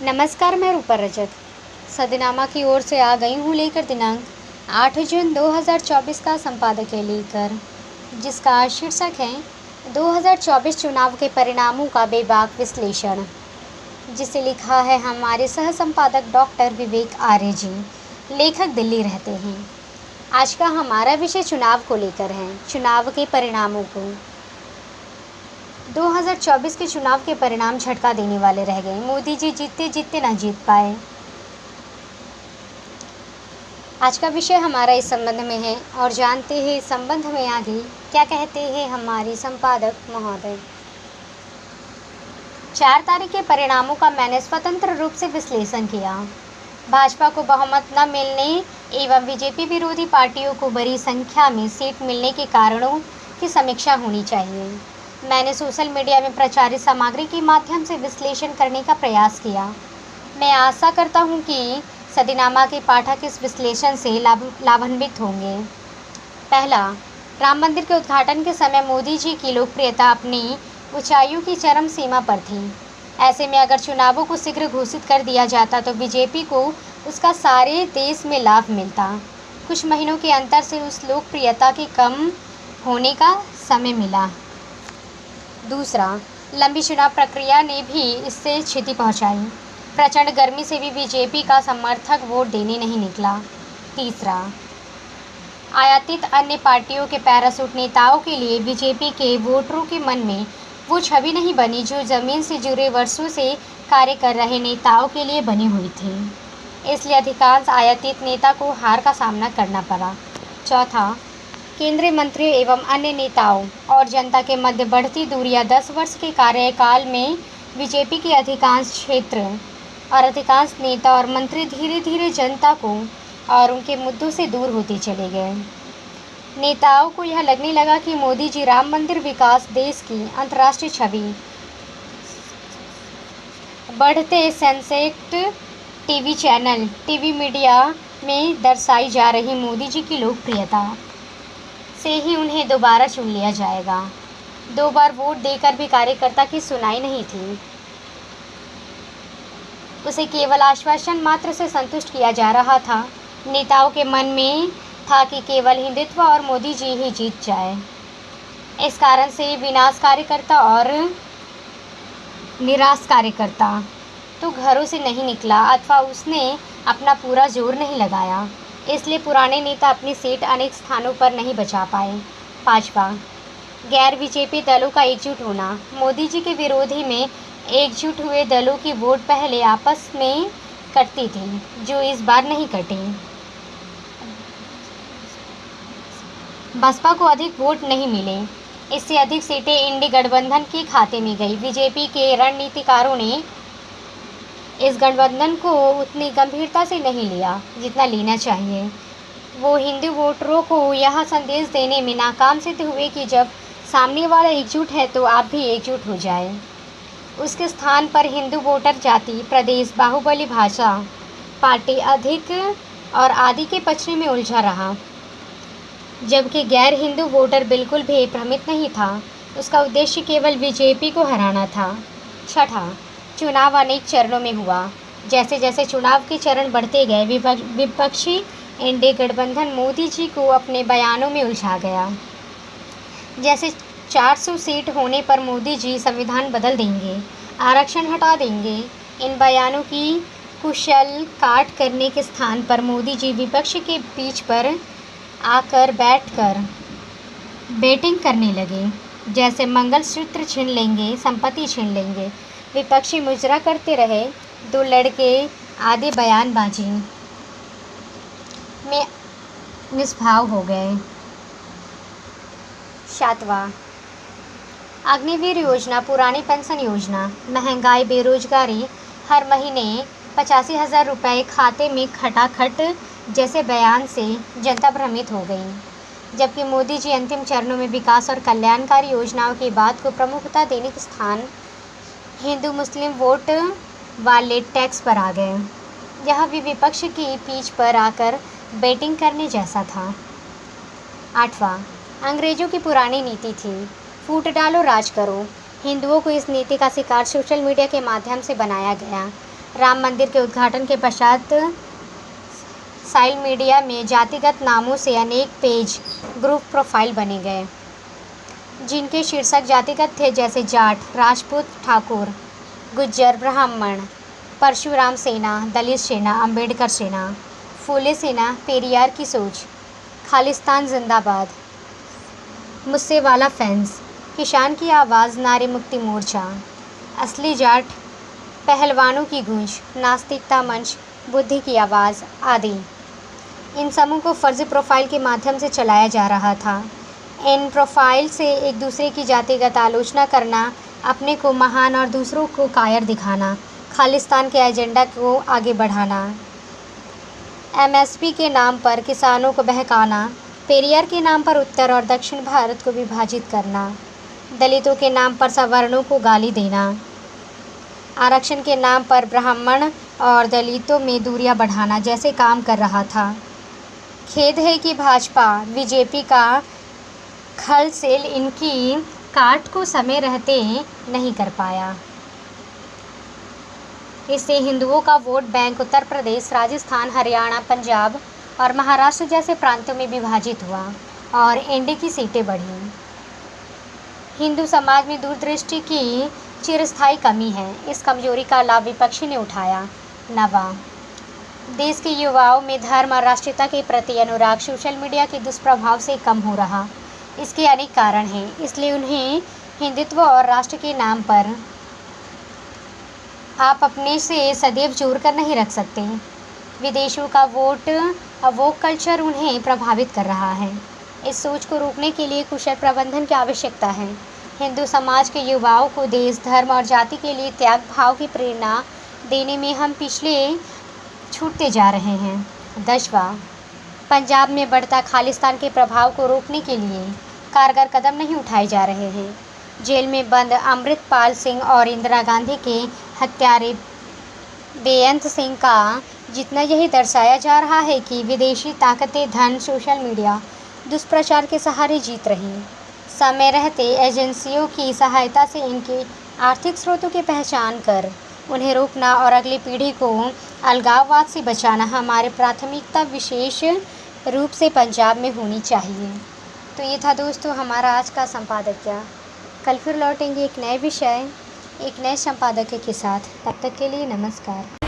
नमस्कार, मैं रूपा रजक सदनामा की ओर से आ गई हूँ लेकर दिनांक 8 जून 2024 का संपादकीय लेकर, जिसका शीर्षक है 2024 चुनाव के परिणामों का बेबाक विश्लेषण, जिसे लिखा है हमारे सह संपादक डॉक्टर विवेक आर्य जी। लेखक दिल्ली रहते हैं। आज का हमारा विषय चुनाव को लेकर है, चुनाव के परिणामों को। 2024 के चुनाव के परिणाम झटका देने वाले रह गए। मोदी जी जीतते जीतते ना जीत पाए। आज का विषय हमारा इस संबंध में है और जानते हैं इस संबंध में आगे क्या कहते हैं हमारी संपादक महोदय। 4 तारीख के परिणामों का मैंने स्वतंत्र रूप से विश्लेषण किया। भाजपा को बहुमत न मिलने एवं बीजेपी विरोधी पार्टियों को बड़ी संख्या में सीट मिलने के कारणों की समीक्षा होनी चाहिए। मैंने सोशल मीडिया में प्रचारित सामग्री के माध्यम से विश्लेषण करने का प्रयास किया। मैं आशा करता हूं कि सदनामा के पाठक इस विश्लेषण से लाभान्वित होंगे। पहला, राम मंदिर के उद्घाटन के समय मोदी जी की लोकप्रियता अपनी ऊंचाइयों की चरम सीमा पर थी। ऐसे में अगर चुनावों को शीघ्र घोषित कर दिया जाता तो बीजेपी को उसका सारे देश में लाभ मिलता। कुछ महीनों के अंतर से उस लोकप्रियता के कम होने का समय मिला। दूसरा, लंबी चुनाव प्रक्रिया ने भी इससे क्षति पहुंचाई। प्रचंड गर्मी से भी बीजेपी का समर्थक वोट देने नहीं निकला। तीसरा, आयातित अन्य पार्टियों के पैराशूट नेताओं के लिए बीजेपी के वोटरों के मन में वो छवि नहीं बनी जो जमीन से जुड़े वर्षों से कार्य कर रहे नेताओं के लिए बनी हुई थी। इसलिए अधिकांश आयातित नेता को हार का सामना करना पड़ा। चौथा, केंद्रीय मंत्रियों एवं अन्य नेताओं और जनता के मध्य बढ़ती दूरियां 10 वर्ष के कार्यकाल में बीजेपी के अधिकांश क्षेत्र और अधिकांश नेता और मंत्री धीरे धीरे जनता को और उनके मुद्दों से दूर होते चले गए। नेताओं को यह लगने लगा कि मोदी जी राम मंदिर विकास, देश की अंतर्राष्ट्रीय छवि, बढ़ते सेंसेक्ट टीवी चैनल, टीवी मीडिया में दर्शाई जा रही मोदी जी की लोकप्रियता से ही उन्हें दोबारा चुन लिया जाएगा। 2 बार वोट देकर भी कार्यकर्ता की सुनाई नहीं थी। उसे केवल आश्वासन मात्र से संतुष्ट किया जा रहा था। नेताओं के मन में था कि केवल हिंदुत्व और मोदी जी ही जीत जाए। इस कारण से विनाश कार्यकर्ता और निराश कार्यकर्ता तो घरों से नहीं निकला अथवा उसने अपना पूरा जोर नहीं लगाया। इसलिए पुराने नेता अपनी सीट अनेक स्थानों पर नहीं बचा पाए। 5वां, गैर बीजेपी दलों का एकजुट होना। मोदी जी के विरोधी में एकजुट हुए दलों की वोट पहले आपस में कटती थी, जो इस बार नहीं कटी। बसपा को अधिक वोट नहीं मिले। इससे अधिक सीटें इंडी गठबंधन के खाते में गई। बीजेपी के रणनीतिकारों ने इस गठबंधन को उतनी गंभीरता से नहीं लिया जितना लेना चाहिए। वो हिंदू वोटरों को यह संदेश देने में नाकाम सिद्ध हुए कि जब सामने वाला एकजुट है तो आप भी एकजुट हो जाए। उसके स्थान पर हिंदू वोटर जाति, प्रदेश, बाहुबली भाषा पार्टी अधिक और आदि के पचड़े में उलझा रहा, जबकि गैर हिंदू वोटर बिल्कुल भी भ्रमित नहीं था। उसका उद्देश्य केवल बीजेपी को हराना था। 6ठा, चुनाव अनेक चरणों में हुआ। जैसे जैसे चुनाव के चरण बढ़ते गए विपक्षी इंडी गठबंधन मोदी जी को अपने बयानों में उलझा गया। जैसे 400 सीट होने पर मोदी जी संविधान बदल देंगे, आरक्षण हटा देंगे। इन बयानों की कुशल काट करने के स्थान पर मोदी जी विपक्ष के पीठ पर आकर बैठकर बैटिंग करने लगे। जैसे मंगलसूत्र छीन लेंगे, संपत्ति छीन लेंगे। विपक्षी मुजरा करते रहे। 2 लड़के आधे बयानबाजी में निष्भाव हो गए। 7वां, अग्निवीर योजना, पुरानी पेंशन योजना, महंगाई, बेरोजगारी, हर महीने 85,000 रुपये खाते में खटाखट जैसे बयान से जनता भ्रमित हो गई। जबकि मोदी जी अंतिम चरणों में विकास और कल्याणकारी योजनाओं की बात को प्रमुखता देने के स्थान हिंदू मुस्लिम वोट वाले टैक्स पर आ गए। यह भी विपक्ष की पीठ पर आकर बैटिंग करने जैसा था। 8वां, अंग्रेजों की पुरानी नीति थी, फूट डालो राज करो। हिंदुओं को इस नीति का शिकार सोशल मीडिया के माध्यम से बनाया गया। राम मंदिर के उद्घाटन के पश्चात सोशल मीडिया में जातिगत नामों से अनेक पेज ग्रुप प्रोफाइल बने गए, जिनके शीर्षक जातिगत थे, जैसे जाट, राजपूत, ठाकुर, गुज्जर, ब्राह्मण, परशुराम सेना, दलित सेना, अंबेडकर सेना, फूले सेना, पेरियार की सोच, खालिस्तान जिंदाबाद, मुझसे वाला फैंस, किसान की आवाज़, नारी मुक्ति मोर्चा, असली जाट, पहलवानों की गूंज, नास्तिकता मंच, बुद्धि की आवाज़ आदि। इन समूह को फर्जी प्रोफाइल के माध्यम से चलाया जा रहा था। इन प्रोफाइल से एक दूसरे की जातिगत आलोचना करना, अपने को महान और दूसरों को कायर दिखाना, खालिस्तान के एजेंडा को आगे बढ़ाना, एमएसपी के नाम पर किसानों को बहकाना, पेरियार के नाम पर उत्तर और दक्षिण भारत को विभाजित करना, दलितों के नाम पर सवर्णों को गाली देना, आरक्षण के नाम पर ब्राह्मण और दलितों में दूरियां बढ़ाना जैसे काम कर रहा था। खेद है कि भाजपा बीजेपी का खल सेल इनकी काट को समय रहते नहीं कर पाया। इससे हिंदुओं का वोट बैंक उत्तर प्रदेश, राजस्थान, हरियाणा, पंजाब और महाराष्ट्र जैसे प्रांतों में विभाजित हुआ और एनडीए की सीटें बढ़ीं। हिंदू समाज में दूरदृष्टि की चिरस्थायी कमी है। इस कमजोरी का लाभ विपक्षी ने उठाया। नवा, देश के युवाओं में धर्म और राष्ट्रीयता के प्रति अनुराग सोशल मीडिया के दुष्प्रभाव से कम हो रहा। इसके अनेक कारण हैं, इसलिए उन्हें हिंदुत्व और राष्ट्र के नाम पर आप अपने से सदैव जोड़ कर नहीं रख सकते। विदेशों का वोक कल्चर उन्हें प्रभावित कर रहा है। इस सोच को रोकने के लिए कुशल प्रबंधन की आवश्यकता है। हिंदू समाज के युवाओं को देश, धर्म और जाति के लिए त्याग भाव की प्रेरणा देने में हम पिछले छूटते जा रहे हैं। 10वां, पंजाब में बढ़ता खालिस्तान के प्रभाव को रोकने के लिए कारगर कदम नहीं उठाए जा रहे हैं। जेल में बंद अमृतपाल सिंह और इंदिरा गांधी के हत्यारे बेअंत सिंह का जितना यही दर्शाया जा रहा है कि विदेशी ताकतें, धन, सोशल मीडिया, दुष्प्रचार के सहारे जीत रही। समय रहते एजेंसियों की सहायता से इनके आर्थिक स्रोतों की पहचान कर उन्हें रोकना और अगली पीढ़ी को अलगाववाद से बचाना हमारी प्राथमिकता विशेष रूप से पंजाब में होनी चाहिए। तो ये था दोस्तों हमारा आज का संपादकीय। कल फिर लौटेंगे एक नए विषय, एक नए संपादकीय के साथ। तब तक के लिए नमस्कार।